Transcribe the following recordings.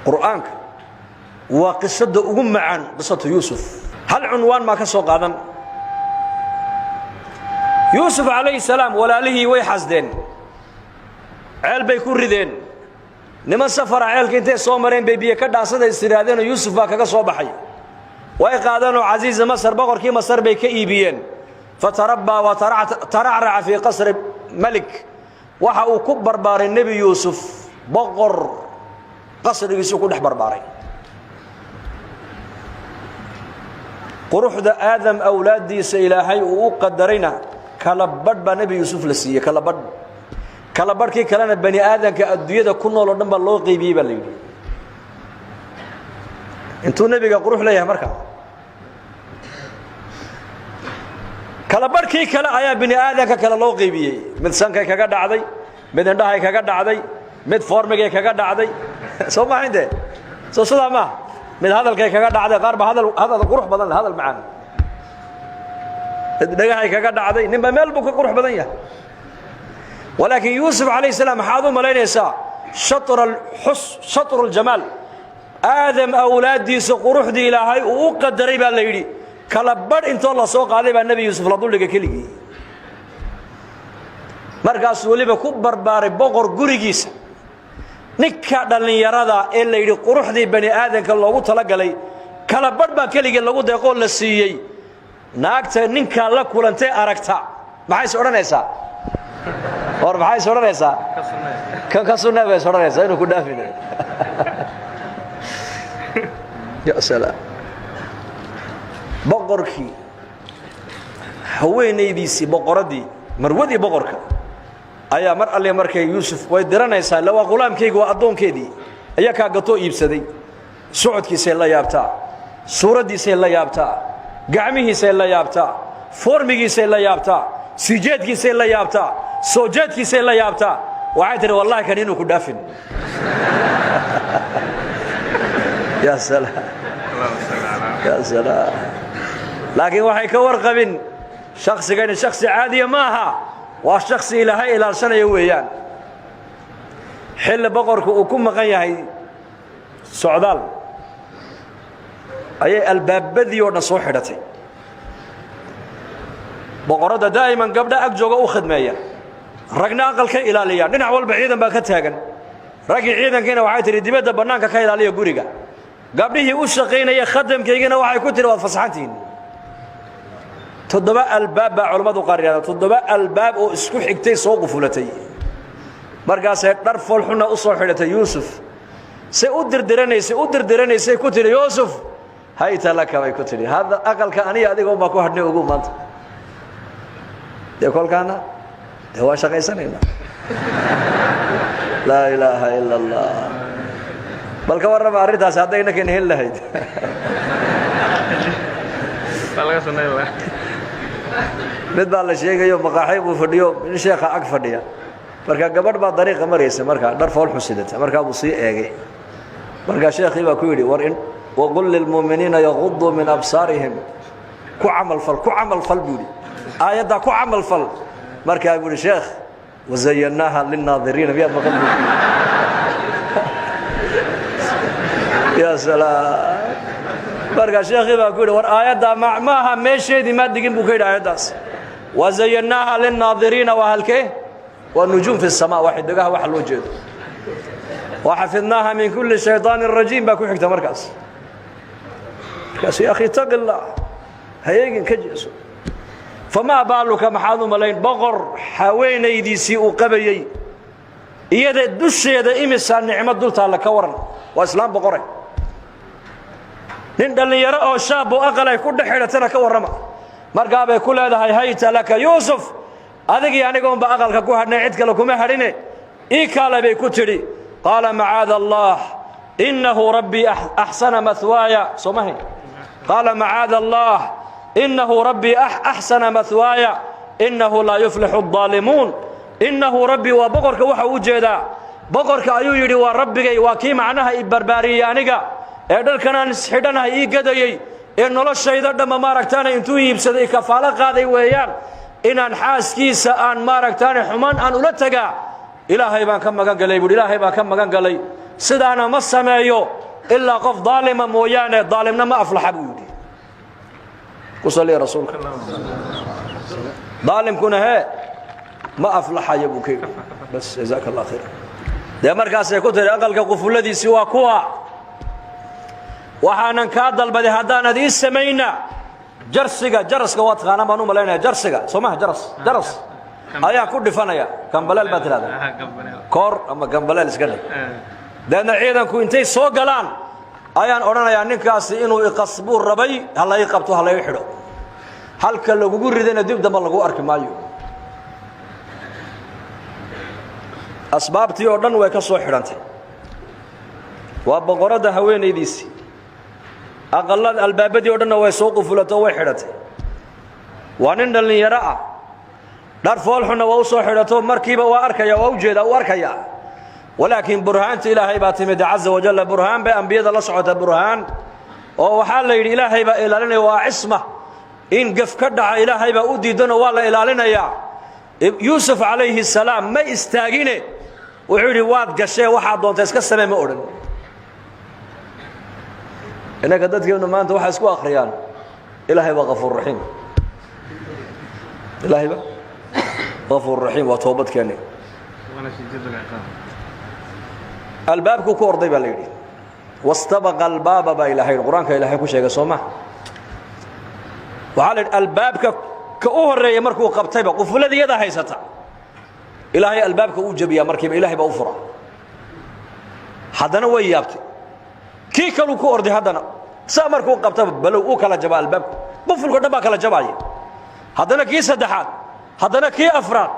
قرآنك وقصة أم عن قصة يوسف هل عنوان ما كسوق هذا يوسف عليه السلام ولا له ويحسدين عيل بيكون ردين نما سفر عيل كنتي صومرين بيبي كدا صد استرادين يوسف باكا سو بخاي واي قادانو عزيز مصر بقر كي مصر بي كيبيين فتربى وترعرع في قصر ملك waxa uu ku barbaaray nabi Yusuf boqor qasrigiisu ku dhex barbaaray quruxda aadam awlaadiisa ilaahay uu qadarayna kala badh ba nabi Yusuf la siiyay kala badhkii kalena bani aadamka adduunyada ku nool oo dhan ba loo qaybiyay baa leeyahay intuu nabiga qurux leeyahay markaa kala barkii kala ayaa bini aadanka kala loo qaybiyay mid sankay kaga dhacday mid indhahay kaga dhacday mid formigay kaga dhacday soo ma hinde soo salaama mid hadalkay kaga dhacday qaar ba hadal qurux badan hadal macaan dhagahay kaga dhacday ninba meel buu ka qurux badan yahay walakin yusuf alayhi salaam haadu malaynaysa shatr al-jamal aadam awlaadiisa quruxdi ilaahay uu qadaray baa la yiri kala badh intoo la soo qaaday baa nabi Yusuf la duldhigay keligii markaas waliba ku barbaaray boqor gurigiisa ninka dhalinyarada ee la yiri quruxdii bani aadanka loogu tala galay kala badh baa keligii lagu deeqo la siiyay naagta ninka la kulantay aragta maxay soo oranaysaa maxay soo oranaysaa ka sunnah bay soo oranaysaa inuu ku dhaafin ya salaam boqorkii haweenaydiisi boqoradii marwadii boqorka ayaa mar alle markay Yusuf way diranaysaa la waa qulaamkeygu waa adoonkeedii ayaa ka gato iibsaday socodkiisa la yaabtaa suuradiisa la yaabtaa gacmihiisa la yaabtaa formigiisa la yaabtaa sijeedkiisa la yaabtaa soojeedkiisa la yaabtaa waxay tiri wallahi kan inuu ku dhaafin ya salaam ya salaam لكن waxay ka warqabin shakhsigan shakhsi caadi ma aha waa shakhsi ilaahay ilaalsanayo weeyaan xil boqorku uu ku maqan yahay socdaal ayay albaabadii oo dhan soo xidhatay boqorada daayiman gabdha ag jooga u khidmeeya ragna aqalka ilaaliya dhinac walba ciidan baa ka taagan ragii ciidankiina waxay tiri dibadda banaanka ka ilaaliya guriga gabdhihii u shaqeynaya khadamkeygina waxay ku tiri waad fasaxantiin تضبع الباب علماء قارئة تضبع الباب واسكو حكتي سوق فلتي مرقاس درف الحنا أصل حلة يوسف سأدر درني سيكتر يوسف هاي تلاك ما يكتري هذا أقل كأني هذا يقوم باكو هدني وقوم أنت يقول كأنا هو شقي سنين لا إله إلا الله بل كورنا ما أريد أصدقنا كن هلا هيد mid baa la sheegayo maqaaxay buu fadhiyo in sheekha ag fadhiya marka gabadh baa dariiqa maraysa marka dhar fool xusidata marka uu sii eegay marka sheekhi baa ku yiri war in waqul lil mu'minina yaghuddu min absarihim ku amal fal budi ayada ku amal fal marka uu yiri sheekh wazayyanaha lin naadirin biya maqal ya salaam marka sheekhi baa ku yiri war ayada maaha meesheedii ma digin buu ka yiri ayadaas وزيناها للناظرين وهلكه والنجوم في السماء واحد دغها واحد لو جيد وحفظناها من كل شيطان رجيم باكو حكته مركز يا اخي اتق الله هيجن كجس فما بالك محاض ملين بقر حوينيديسي او قبيي iyada dusheeda imisa nicmad dulta la ka waran waa islaam boqoray nin dhalinyaro oo shaab oo aqalay ku dhaxeelatana ka warama markaa bay ku leedahay hayta laka Yusuf adigi anigoon ba aqalka ku hadnay cid kale kuma hadhine ii kale bay ku tiri qala ma'aad Allah innahu rabbi ahsana mathwaya somahi qala ma'aad Allah innahu rabbi ahsana mathwaya innahu la yuflihu adh-dhalimun innahu rabbi wa boqorka waxa uu jeedaa boqorka ayuu yiri waa rabbigay waa kii macnaha i barbaariyay aniga ee dhalkanaan xidhanahay ii gadayay ee noloshayda dhama maaragtaan intuu iibsaday kafaala qaaday weeyaan inaan xaaskiisa aan maaragtaan xumaan aan ula tagaa ilaahay baan ka magan galay ilaahay baan ka magan galay sidaana ma sameeyo إلا قف ظالم مويانة ظالمنا ما أفلح بيودي وصلي رسولك ظالم كنا هي ما أفلح يبوكي بس جزاك الله خير ده مركز يكون أقل قفل الذي سوى كوا وحنا كادل بدي هدانا دي سمينا جرسك واتخانا ما نوم لنا جرسك سماه جرس أيا كل فنايا كم بلال باتل هذا كور أما كم بلال إسكندر ده نعيدا كوينتي سوقلان أيا أورانا يعني كاس إنه يقصبوا الربي هلا يقبطوا هلا يحرق هل كلو بقول ردنا ديب دم الله أرك مايو أسباب تيوردن ويكسو حرانتي وبقرده هوين يديسي أقل الباب تيوردن ويسوق فلتو وحرانتي وانين اللي يرى دار فولحنا ووصو حرانتو مركبة وأركيا ووجد وأركيا ولكن برهان إلهي باتمد عز وجل برهان بأنبياء الله سبحانه برهان وحال إلهي بإلى لنا وعصمة إن قف كدع إلهي بأودي دون والله إلى لنا يا يوسف عليه السلام ما استاجينه وعلي واد قشة واحد دون تسكت ما أورن أنا قدرت كيف ما أنت واحد سكوا آخريان إلهي بغفور رحيم إلهي بغفور رحيم وتوبت كاني الباب كور ضيب الليل واستبق الباب بإلهي القرآن كإلهي كل شيء صومه وعلى الباب كأوهر يمركو قبطيبه قفل الذي يدا هيستا إلهي الباب كأوجب يا مركب إلهي بأوفره حدنا ويابتي كي كلو كوردي حدنا سامركو قبطيبه بلو أوكلا جبال الباب بفل كدبا كلا جباي حدنا كي سدحات حدنا كي أفراد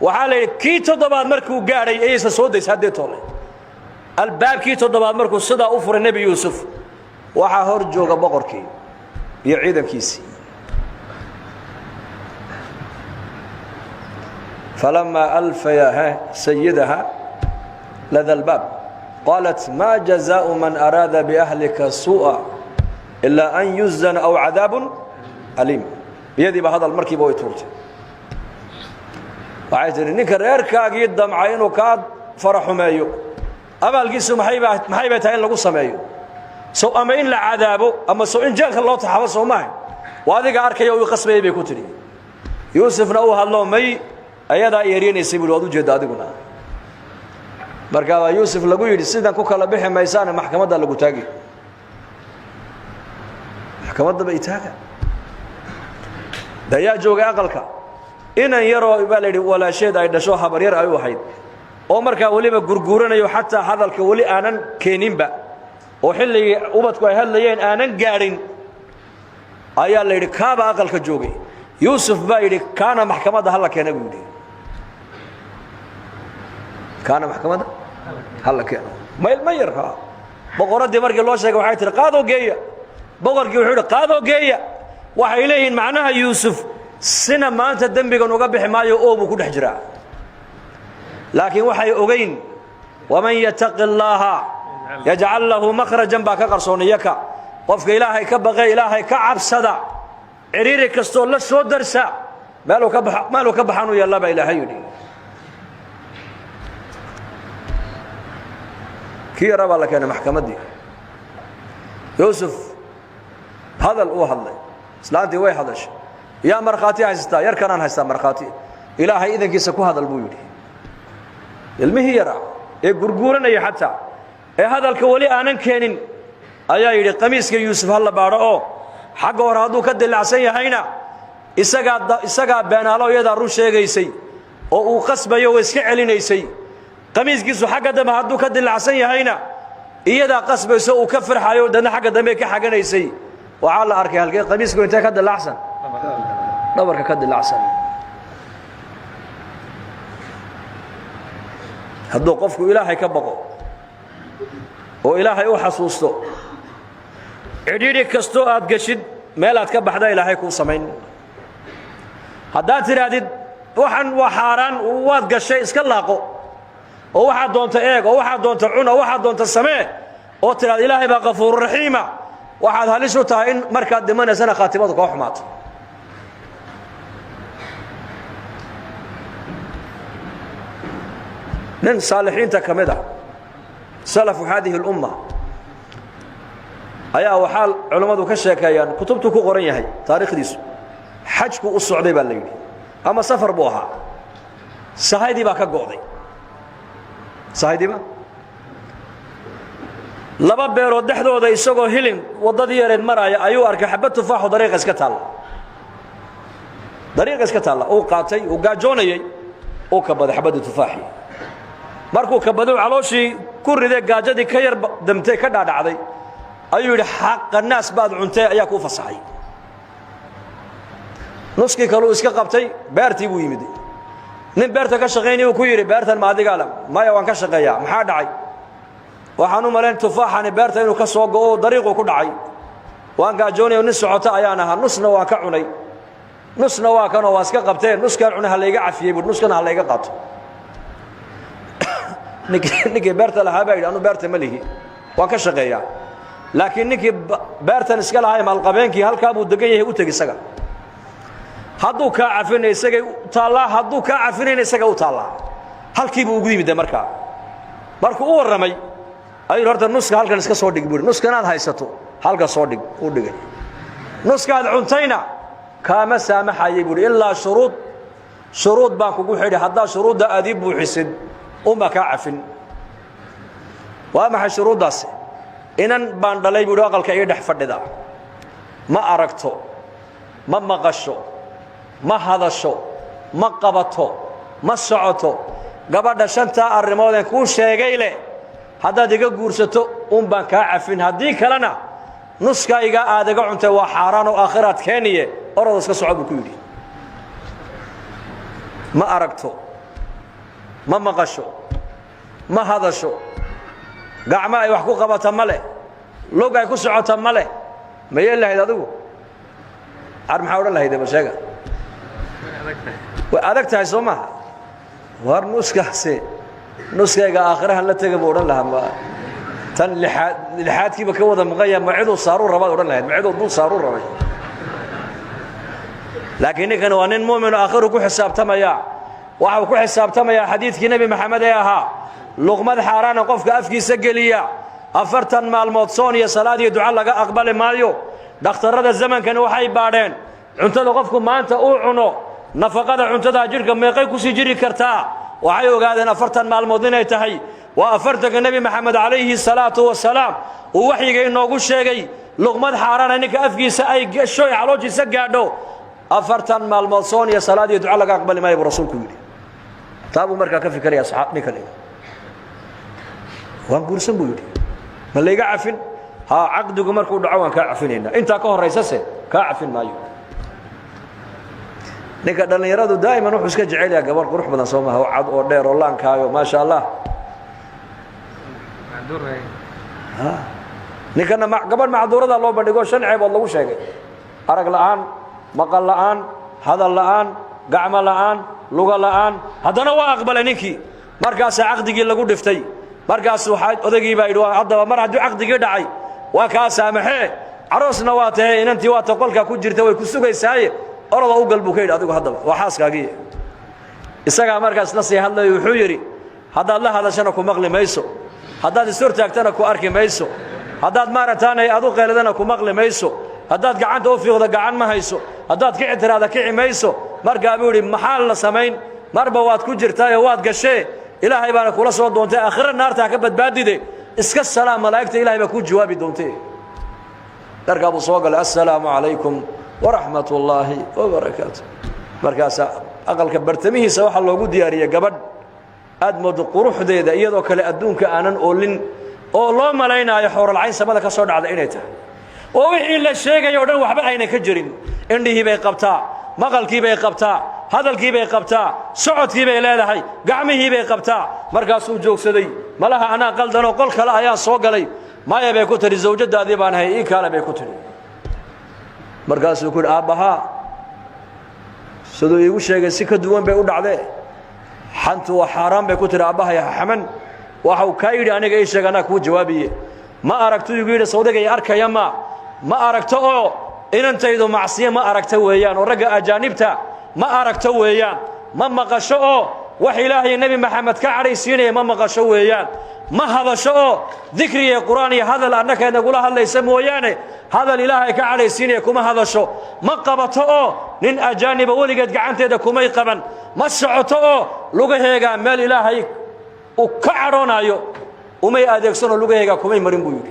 وعلى كي تضبط مركو قاري إيس سودي سهدي طولي الباب كي تضبط مركو صدا أوفر النبي يوسف وحهر جوجا بقركي يعيد كيسي فلما ألفيها سيدها لدى الباب قالت ما جزاء من أراد بأهلك سوءا إلا أن يزن أو عذاب أليم بيدي بهذا المركب ويتورت وعايزين نكر إركا جدا معينه كاد فرح مايو أما الجسم محيبة هين لقصة مايو سو أما إن لعذابه أما سو إن جاك الله تحفظه معه وهذا قارك يوي قسمه بيكوتري يوسف نوه الله مي أيضا يرين يسيب الوضوء جداد قلنا مركب يوسف لقول يدي سيدنا كوكا لبيح ميسان محكمة ده لقول تاجي محكمة ده بيتاجا ده يجوج أقلك إن يرى بالي ولا شيء ده يدشوا خبرير أي واحد أو مركب ولي بجرجورنا يو حتى هذا الكولي أنا كينين بقى وحلي أبدك وهالليين أنا جارين أيا اللي ركاب أقل كجوجي يوسف بايري كان محكمة ده هلا كان يقولي كان محكمة ده هلا كان ما يرها بقرة دي مركي الله شيء وحيت قاضوا جيا بقر جوحود قاضوا جيا وحيلين معناها يوسف سنة ما أنت الدم بيجون وقبح ما يؤوب وكل حجرة لكن وحي أوجين ومن يتق الله يجعل له مخرجا باك قرصونيك قفك إلهي كبغي إلهي كعب صدع عريري كستول لسو درسا مالو كبحانو يلا با إلهي يدي كي ربا لك أنا محكمة دي يوسف هذا الأوه الله سلانتي وي هذاش يا مرخاتي هستا يركنان هستا مرخاتي إلهي إذن كيسكو هذا البيودي المهي يرى يقرقورنا حتى هذا الكولي أنا كينين أيا يدي قميص يوسف هلا بارو حق ورادو كدل عسيا هينا إسقى بين الله يدا روشة جيسي أو قصبة يوسك علينيسي قميص جيسو حق دم هادو كدل عسيا هينا يدا قصبة يسوي كفر حيو دنا حق دمك حق نيسي وعلى أركي هالك قميص كنت كدل أحسن دورك كدل أحسن هادو قفكو إلهي كبقو وإلهي أحسوسته عديدي كستو آد قشد ميلاد كبحدا إلهي كو سمين هدان ترادد وحن وحاران وواد قشي اسكاللاقو وواحد دون تأيق وواحد دون تعون وواحد دون تسميه وتراد إلهي بغفور رحيمة واحد هاليسو تاين مركات دمان سنة خاتماتك وحمات نن صالحين تكمدا سلف هذه الأمة ayaa waxaa culimadu ka sheekeeyaan kutubtu ku qoran yahay taariikhdiisu xajku u socday baa la yidhi ama safar buu ahaa sahaydii baa ka go'day sahaydiiba laba beerood dhexdooda isagoo hilin waddadii yareed maraya ayuu arkay xabad tufaaxu dariiqa iska taalla uu qaatay uu gaajoonayay uu kabaday xabadda tufaaxii markuu kabaduu calooshii ku riday gaajadii ka yar damtay ka dhaadhacday ayuu yidhi xaqa naas baad cuntay ayaa kuu fasaxay nuskii kaluu iska qabtay beertii buu yimid nin beerta ka shaqaynayuu ku yidhi beertan ma adigaa le maya waan ka shaqeeyaa maxaa dhacay waxaan u malayn tufaaxani beerta inuu ka soo go'o dariiquu ku dhacay waan gaajoonayo nin socota ayaan ahaa nusna waan ka cunay nusna waa kanoo waa iska qabteen nuskaan cunay ha layga cafiyey buui nuskana ha layga qaato ninkii beerta lahaa baa yidhi anu beerta ma lihi waan ka shaqeeyaa laakiin ninkii beertan iska lahaa maalqabeenkii halkaa buu degan yahay u teg isaga hadduu kaa cafinay isagay taallaa hadduu kaa cafinayna isaga u taallaa halkii buu ugu yimid markaa markuu u warramay ayuu horta nuska halkan iska soo dhig buuri nuskanaad haysato halka soo dhig u dhigay nuskaad cuntayna kaama saamaxayay buuri ilaa shuruud baan kugu xidhi haddaa shuruudda aad ii buuxisid uma kaa cafin waa maxay shuruuddaasi inan baan dhalay buuhi aqalka ii dhex fadhida ma aragto ma maqasho ma hadasho ma qabato ma socoto gabadha shantaa arrimoodeen kuu sheegay leh haddaad iga guursato un baan kaa cafin haddii kalena nuskayga aad iga cuntay waa xaaraan oo aakhiraad keeniye orada iska soco buu ku yidhi ma aragto ma maqasho ma hadasho gacmo ay wax ku qabata ma leh log ay ku socota ma leh ma yeel lahayd adigu ar maxaa odhan lahayd bal sheega way adag tahay soo maaha war nuskaasi nuskayga aakhirahan la tega buu odhan lahaa tan lixaadkiiba ka wada maqanya ma ciduu saaruu rabaad odhan lahayd ma ciduu dul saaruu rabay laakiin ninkan waa nin muumin oo aakhiru ku xisaabtamaya waxa uu ku xisaabtamayaa xadiidkii nebi maxamed ee ahaa luqmad xaaraana qofka afkiisa geliya 40 maalmood soon iyo salaad iyo duca laga aqbali maayo dhakhtarada zamankani waxay baadheen cuntada qofku maanta uu cuno nafaqada cuntada jirka meeqay ku sii jiri kartaa waxay ogaadeen 40 maalmood inay tahay waa 40 nebi maxamed calayhi salaatu wasalaam uu waxyiga inoogu sheegay luqmad xaaraana ninka afkiisa ay gasho caloojiisa gaadho 40 maalmood soon iyo salaad iyo duca laga aqbali maayo rasuulku yidhi taabuu markaa ka fikiraya saxaab ninkan waan guursan buu yidhi ma layga cafin haa caqdigu markuu dhaco waan kaa cafinaynaa intaa ka horraysase kaa cafin maayo ninka dhallinyaradu daa'iman wuxuu iska jecel yahay gabar qurux badan soo maaha oo cad oo dheer oo laankaayo maasha allah ninkana gabadh macduurada loo bandhigo 5 ceebood lagu sheegay arag la'aan maqal la'aan hadal la'aan gacmo la'aan luga la'aan haddana waa aqbalay ninkii markaasaa caqdigii lagu dhiftay markaas waxaa odagii baa yidhi haddaba mar hadduu caqdigii dhacay waa kaa saamaxee caroosna waa tahay inantii waa ta qolkaa ku jirta way ku sugaysaaye orada u gal buu ka yidhi adigu haddaba waa xaaskaagii isagaa markaas la sii hadlayo wuxuu yidhi haddaad la hadashana ku maqli mayso haddaad ishortaagtana ku arki mayso haddaad maarataanay adu qeeladana ku maqli mayso haddaad gacanta u fiiqdo gacan ma hayso haddaad kici tiraada kici mayso markaa buu yidhi maxaa la samayn marba waad ku jirtaayo waad gashee ilaahay baana kula soo doontay aakhira naartaa ka badbaadide iska salaam malaa'igta ilaahay baa kuu jawaabi doontay darkaa buu soo galay assalaamu calaykum waraxmat ullaahi wabarakaatu markaasaa aqalka bartamihiisa waxaa loogu diyaariyey gabadh aad moodo quruxdeeda iyadoo kale adduunka aanan oolin oo loo malaynaayo xooralcayn samada ka soo dhacda inay tahay oo wixii la sheegayo o dhan waxba aynan ka jirin indhihii bay qabtaa maqalkii bay qabtaa hadalkii bay qabtaa socodkii bay leedahay gacmihii bay qabtaa markaasuu joogsaday malaha anaa qaldanoo qol kale ayaa soo galay maya bay ku tidhi zawjadaadii baan ahay ii kaale bay ku tidhi markaasuu ku yidhi aabbahaa siduu iigu sheegay si ka duwan bay u dhacdee xantu waa xaaraan bay ku tidhi aabbahay xaman waxau kaa yidhi aniga ii sheeg anaa kuu jawaabiye ma aragto igu yidhi sawdagay arkaya ma aragto oo inantaydu macsiye ma aragto weeyaan oo ragga ajaanibta ma aragto weeyaan ma maqasho oo wax ilaahay nebi maxamed ka cadhaysiinaya ma maqasho weeyaan ما هذا شو ذكري قرآني هذا لأنك نقول هذا يسموه يعني هذا الإله كعلي سينيكم هذا شو ما قبته نين أجانب ولقد قعنت يدكم أي قبن ما سعته لقيه جا مال إله وكعرنا يو وما يأذكسون لقيه جا كم يمرين بيوك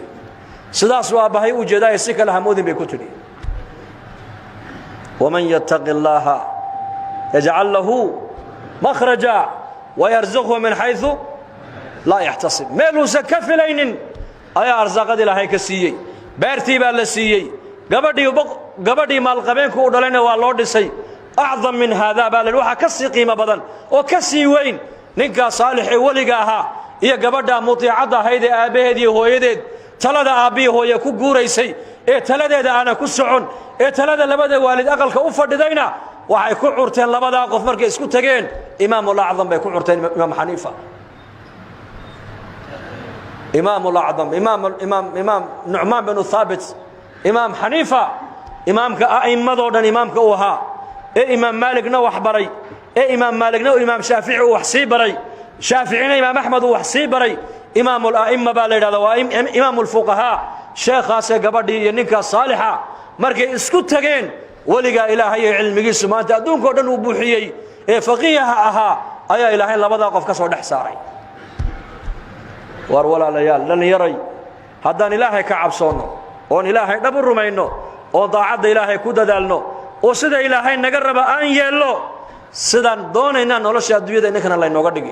سداس وابهي وجداء السكة لحمود بكتري ومن يتق الله يجعل له مخرجا ويرزقه من حيث لا يحتصب ميلو سكف لين أي أرزاق دي لهي كسيي بيرتي بالسيي قبدي مال قبين كو دلنا والله دسي أعظم من هذا بال الوحى كسي قيمة بدن وكسي وين نكا صالح ولقاها هي قبدا مطيعة هيدي آبهدي هويدي تلد آبيه هو يكو قوريسي إيه تلد أنا كسعون إيه تلد لبدا والد أقل كأفرد دينا waxay ku curteen labada qof markay isku tageen imaam al-a'zam bay ku curteen imaam Hanifa imaam al-a'zam imaam Nu'man bin Thabit imaam Hanifa imaamka a'immadoodan imaamka uu ahaa imaam Malikna wax baray imaam Malikna imaam Shafi'i wax sii baray Shafi'ina imaam Ahmad wax sii baray imaam al-a'imma baa la yiraahdaa waa imaam al-fuqaha sheekhaas gabadhii iyo ninka saalixa markay isku tageen ولقى إلهي علمي سمانت أدونك ودن وبوحيي فقيها أها أيا إلهي لبدا قف كسر دحساري ولا ليال لن يري هدان إلهي كعب صونه وان إلهي دبر مينه وضاعد إلهي كود دالنه وسد إلهي نقرب أن يلو سدان دون إن نولش أدوية إنك الله نقدر